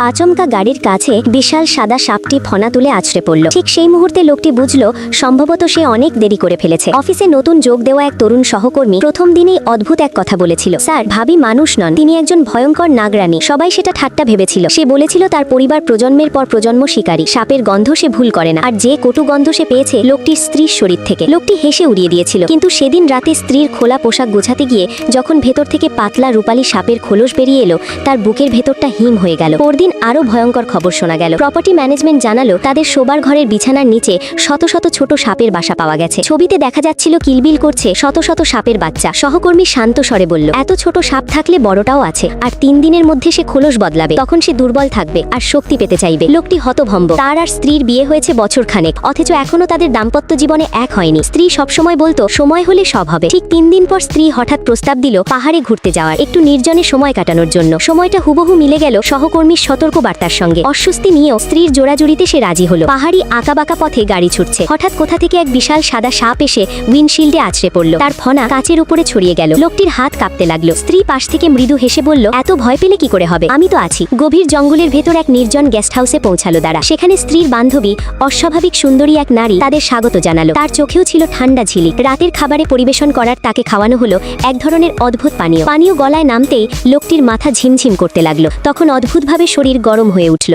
আচমকা গাড়ির কাছে বিশাল সাদা সাপটি ফনা তুলে আছড়ে পড়ল। ঠিক সেই মুহূর্তে লোকটি বুঝল সম্ভবত সে অনেক দেরি করে ফেলেছে। অফিসে নতুন যোগ দেওয়া এক তরুণ সহকর্মী প্রথম দিনেই অদ্ভুত এক কথা বলেছিল। স্যার, ভাবি মানুষ নন, তিনি একজন ভয়ঙ্কর নাগরানী। সবাই সেটা ঠাট্টা ভেবেছিল। সে বলেছিল তার পরিবার প্রজন্মের পর প্রজন্ম শিকারী। সাপের গন্ধ সে ভুল করে না, আর যে কটু গন্ধ সে পেয়েছে লোকটির স্ত্রীর শরীর থেকে। লোকটি হেসে উড়িয়ে দিয়েছিল, কিন্তু সেদিন রাতে স্ত্রীর খোলা পোশাক গোছাতে গিয়ে যখন ভেতর থেকে পাতলা রূপালী সাপের খোলস বেরিয়ে এলো, তার বুকের ভেতরটা হিম হয়ে গেল। পরদিন আরো ভয়ঙ্কর খবর শোনা গেল। প্রপার্টি ম্যানেজমেন্ট জানালো তাদের শোবার ঘরের বিছানার নিচে শত শত ছোট সাপের বাসা পাওয়া গেছে। ছবিতে দেখা যাচ্ছিল কিলবিল করছে শত শত সাপের বাচ্চা। সহকর্মী শান্ত স্বরে বলল, এত ছোট সাপ থাকলে বড়টাও আছে, আর 3 দিনের মধ্যে সে খোলস বদলাবে। তখন সে দুর্বল থাকবে আর শক্তি পেতে চাইবে। লোকটি হতভম্ব। তার আর স্ত্রীর বিয়ে হয়েছে বছর খানেক, অথচ এখনো তাদের দাম্পত্য জীবনে এক হয়নি। স্ত্রী সবসময় বলতো সময় হলে সব হবে। ঠিক 3 দিন পর স্ত্রী হঠাৎ প্রস্তাব দিল পাহাড়ে ঘুরতে যাওয়ার, একটু নির্জনে সময় কাটানোর জন্য। সময়টা হুবহু মিলে গেল সহকর্মীর সতর্ক বার্তার সঙ্গে। অস্বস্তি নিয়েও স্ত্রীর জোড়াজুড়িতে সে রাজি হলো। পাহাড়ি আঁকাবাঁকা পথে গাড়ি ছুটছে। হঠাৎ কোথা থেকে এক বিশাল সাদা সাপ এসে উইন্ডশিল্ডে আছড়ে পড়ল। তার ফনা কাচের উপরে ছড়িয়ে গেল। লোকটির হাত কাঁপতে লাগলো। স্ত্রী পাশ থেকে মৃদু হেসে বলল, এত ভয় পেলে কি করে হবে, আমি তো আছি। গভীর জঙ্গলের ভেতর এক নির্জন গেস্ট হাউসে পৌঁছালো তারা। সেখানে স্ত্রীর বান্ধবী, অস্বাভাবিক সুন্দরী এক নারী তাদের স্বাগত জানালো। তার চোখেও ছিল ঠান্ডা ঝিলিক। রাতের খাবারে পরিবেশন করার তাকে খাওয়ানো হলো এক ধরনের অদ্ভুত পানীয় গলায় নামতেই লোকটির মাথা ঝিমঝিম করতে লাগলো। তখন অদ্ভুতভাবে শরীর গরম হয়ে উঠল।